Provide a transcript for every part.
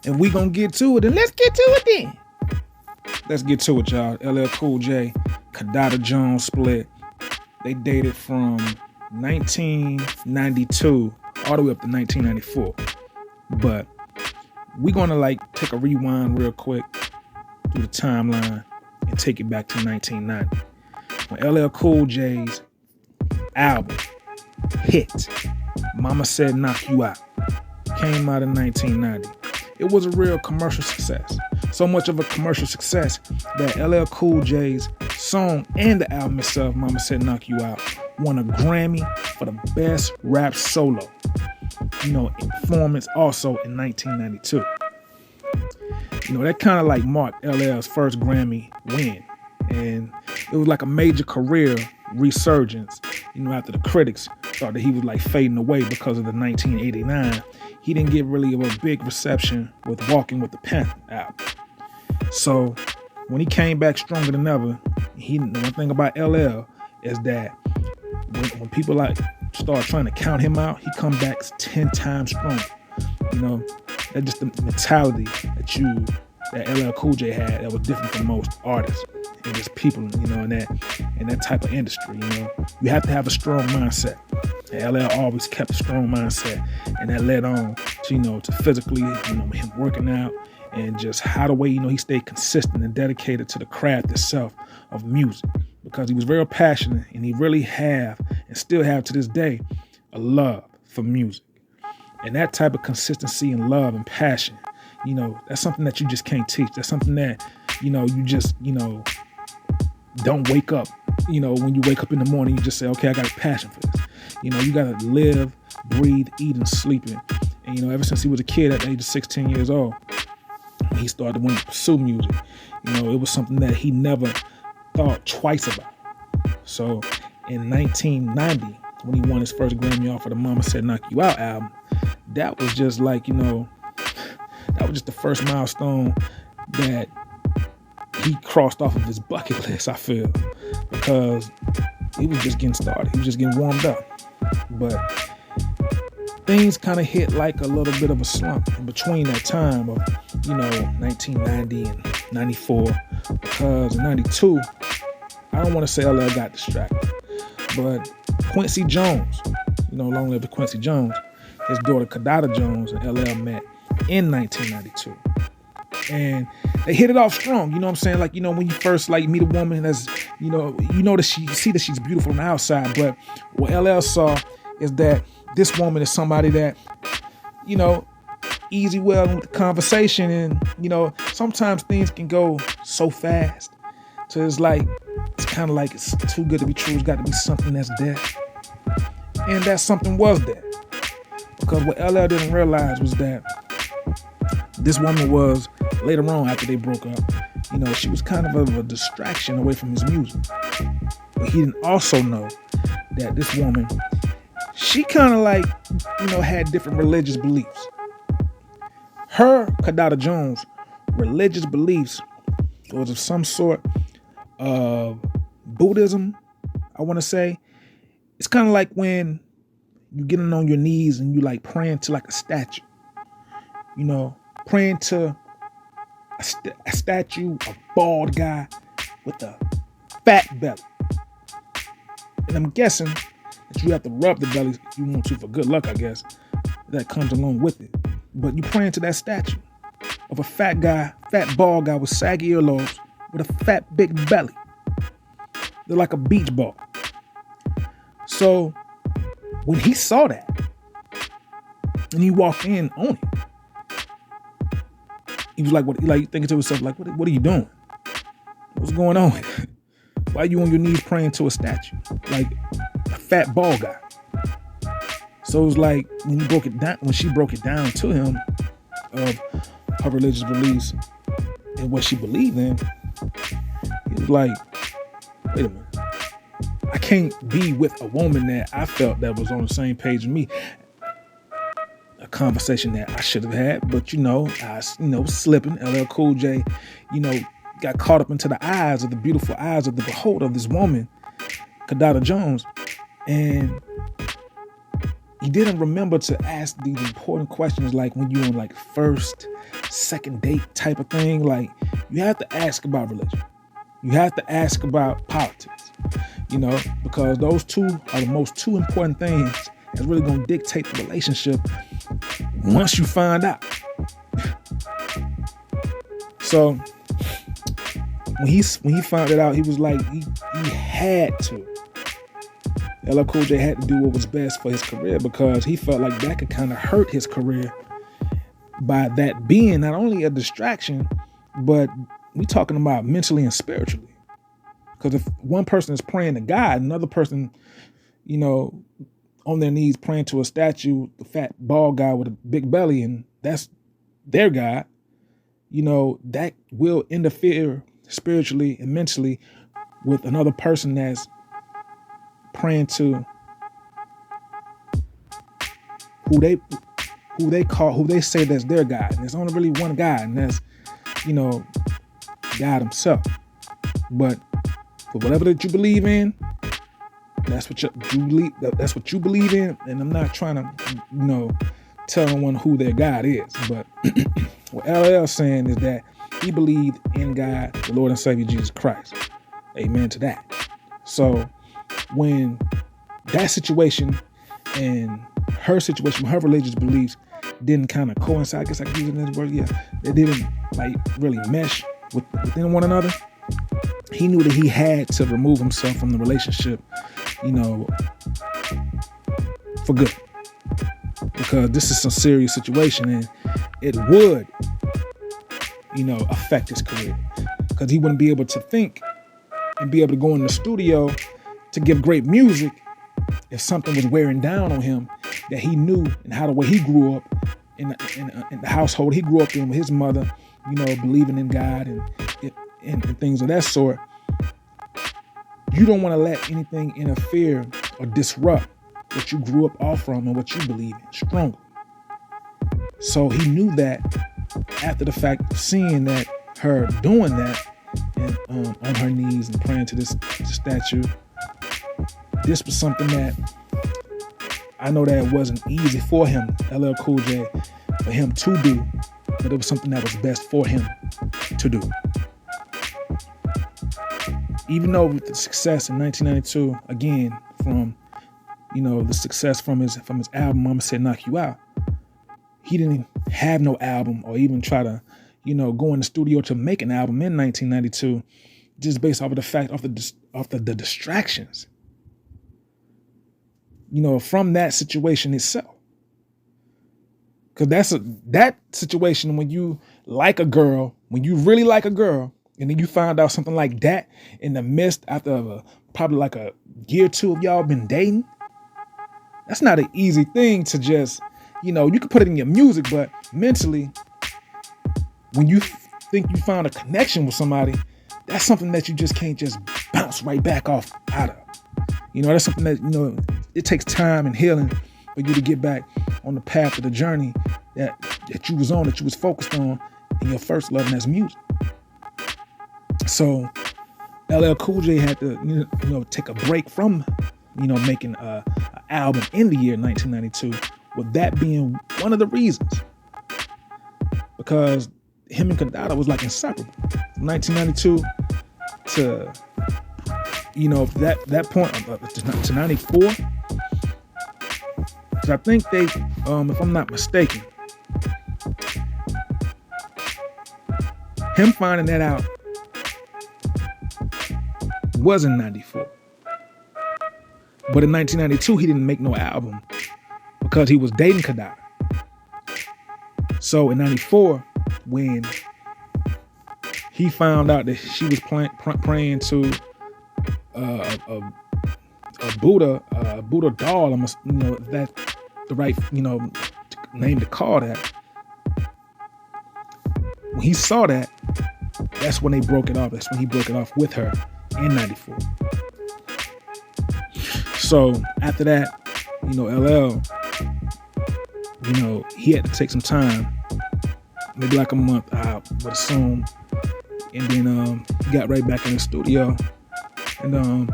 And we gonna get to it, and let's get to it then. Let's get to it, y'all. LL Cool J, Kadada Jones split. They dated from 1992 all the way up to 1994. But we gonna take a rewind real quick through the timeline and take it back to 1990. When LL Cool J's album hit, Mama Said Knock You Out, came out in 1990. It was a real commercial success. So much of a commercial success that LL Cool J's song and the album itself, Mama Said Knock You Out, won a Grammy for the best rap solo, in performance also in 1992. That kind of marked LL's first Grammy win. And it was like a major career resurgence, after the critics thought that he was fading away because of the 1989. He didn't get really a big reception with Walking with the Pen album. So when he came back stronger than ever, the one thing about LL is that when people start trying to count him out, he come back 10 times stronger. That's just the mentality that LL Cool J had that was different from most artists and just people, in that type of industry. You have to have a strong mindset. And LL always kept a strong mindset, and that led on to physically, him working out and just how the way, he stayed consistent and dedicated to the craft itself of music, because he was very passionate, and he really have and still have to this day a love for music. And that type of consistency and love and passion, that's something that you just can't teach. That's something that, you just, don't wake up. When you wake up in the morning, you just say, okay, I got a passion for this. You got to live, breathe, eat, and sleep in. And, ever since he was a kid at the age of 16 years old, he started wanting to pursue music. It was something that he never thought twice about. So in 1990, when he won his first Grammy off of the Mama Said Knock You Out album, that was just that was just the first milestone that he crossed off of his bucket list, I feel, because he was just getting started. He was just getting warmed up. But things kind of hit a little bit of a slump in between that time of, 1990 and 94, because in 92, I don't want to say LL got distracted, but Quincy Jones, long live Quincy Jones, his daughter Kadada Jones and LL met in 1992. And they hit it off strong, you know what I'm saying? When you first meet a woman that's, that you see that she's beautiful on the outside, but what LL saw is that this woman is somebody that, easy well with the conversation, and, sometimes things can go so fast. So it's kind of it's too good to be true. It's got to be something that's there. And that something was there. Because what LL didn't realize was that this woman was, later on after they broke up, she was kind of a distraction away from his music. But he didn't also know that this woman, she kind of had different religious beliefs. Her, Kadada Jones, religious beliefs was of some sort of Buddhism, I want to say. It's kind of like when you getting on your knees and you praying to a statue. Praying to a statue, a bald guy with a fat belly. And I'm guessing that you have to rub the belly if you want to for good luck, I guess. That comes along with it. But you praying to that statue of a fat guy, fat bald guy with saggy earlobes with a fat big belly. They're like a beach ball. So when he saw that and he walked in on it, he was thinking to himself, what are you doing? What's going on? Why are you on your knees praying to a statue? A fat bald guy. So it was when she broke it down to him of her religious beliefs and what she believed in, he was wait a minute. I can't be with a woman that I felt that was on the same page with me. A conversation that I should have had, but I slipping. LL Cool J, got caught up into the beautiful eyes of the beholder of this woman, Kadada Jones, and he didn't remember to ask these important questions when you on first second date type of thing. Like, you have to ask about religion. You have to ask about politics, because those two are the most two important things that's really going to dictate the relationship once you find out. So when he found it out, he was like, he had to. LL Cool J had to do what was best for his career, because he felt like that could kind of hurt his career by that being not only a distraction, but we talking about mentally and spiritually. Because if one person is praying to God, another person, on their knees praying to a statue, the fat bald guy with a big belly, and that's their God, that will interfere spiritually and mentally with another person that's praying to who they say that's their God. And there's only really one God, and that's, God himself. But for whatever that you believe in, that's what you believe in. And I'm not trying to, tell anyone who their God is. But what LL saying is that he believed in God, the Lord and Savior Jesus Christ. Amen to that. So when that situation and her situation, her religious beliefs didn't kind of coincide, I guess I can use it in this word, they didn't really mesh within one another. He knew that he had to remove himself from the relationship, for good, because this is a serious situation, and it would, affect his career, because he wouldn't be able to think and be able to go in the studio to give great music if something was wearing down on him that he knew, and how the way he grew up in the household he grew up in with his mother, believing in God and things of that sort. You don't want to let anything interfere or disrupt what you grew up off from and what you believe in strongly. So he knew that after the fact of seeing that, her doing that, and on her knees and praying to this statue, this was something that I know that it wasn't easy for him, LL Cool J, for him to do, but it was something that was best for him to do. Even though with the success in 1992, again, from, the success from his album, Mama Said Knock You Out, he didn't have no album or even try to, go in the studio to make an album in 1992, just based off of the fact of the distractions, from that situation itself. Because that situation, when you like a girl, when you really like a girl, and then you find out something like that in the midst after probably like a year or two of y'all been dating, that's not an easy thing to just, you can put it in your music, but mentally, when you think you found a connection with somebody, that's something that you just can't just bounce right back off out of. That's something that, it takes time and healing for you to get back on the path of the journey that you was on, that you was focused on in your first love, and that's music. So LL Cool J had to, take a break from, making an album in the year 1992, with that being one of the reasons. Because him and Kandada was like inseparable. From 1992 to, that point to 94. Because I think they, if I'm not mistaken, him finding that out was in 94. But in 1992, he didn't make no album because he was dating Kandada. So in 94, when he found out that she was praying to a Buddha doll, if that's the right, name to call that. When he saw that, that's when they broke it off. That's when he broke it off with her in 94. So after that, LL, he had to take some time, maybe like a month, I would assume, and then he got right back in the studio. And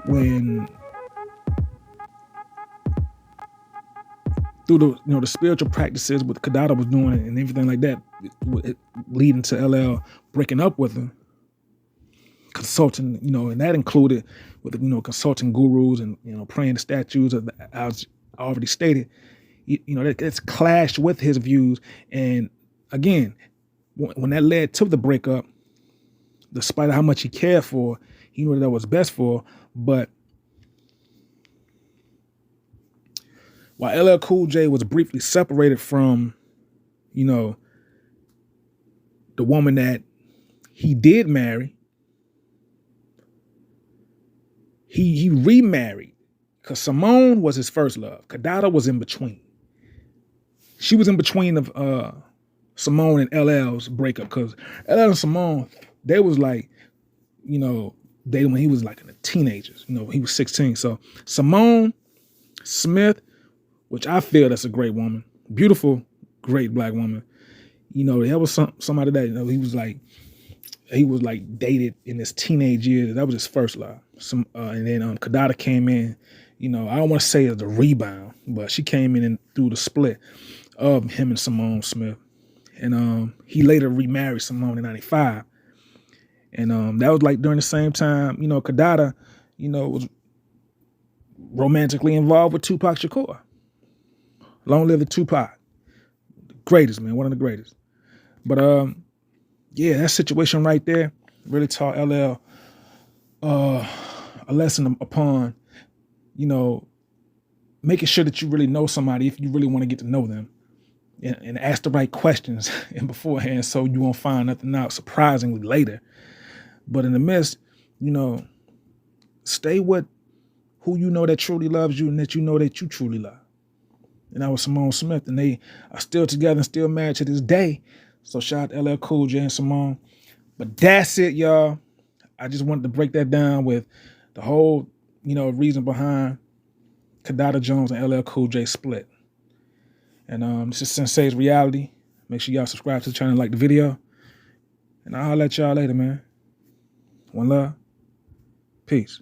when through the spiritual practices what Kadada was doing and everything like that, leading to LL breaking up with her, consulting, and that included with consulting gurus and praying to statues, as I already stated. That's clashed with his views, and again, when that led to the breakup, despite how much he cared for, he knew that was best for. But while LL Cool J was briefly separated from, the woman that he did marry, he remarried, because Simone was his first love. Kadada was in between. She was in between of Simone and LL's breakup, because LL and Simone, they was like, dating when he was like in the teenagers. He was 16. So Simone Smith, which I feel that's a great woman, beautiful, great black woman. There was somebody that he was like dated in his teenage years. That was his first love. And then Kadada came in. I don't want to say it's a rebound, but she came in and through the split of him and Simone Smith. And he later remarried Simone in 95. And that was like during the same time, Kadada, was romantically involved with Tupac Shakur. Long live the Tupac. The greatest, man, one of the greatest. But yeah, that situation right there really taught LL a lesson upon, making sure that you really know somebody if you really want to get to know them. And ask the right questions and beforehand, so you won't find nothing out surprisingly later. But in the midst, stay with who you know that truly loves you and that you know that you truly love. And that was Simone Smith, and they are still together and still married to this day. So shout out to LL Cool J and Simone. But that's it, y'all. I just wanted to break that down with the whole, reason behind Kadada Jones and LL Cool J split. And this is Sensei's Reality. Make sure y'all subscribe to the channel and like the video. And I'll let y'all later, man. One love. Peace.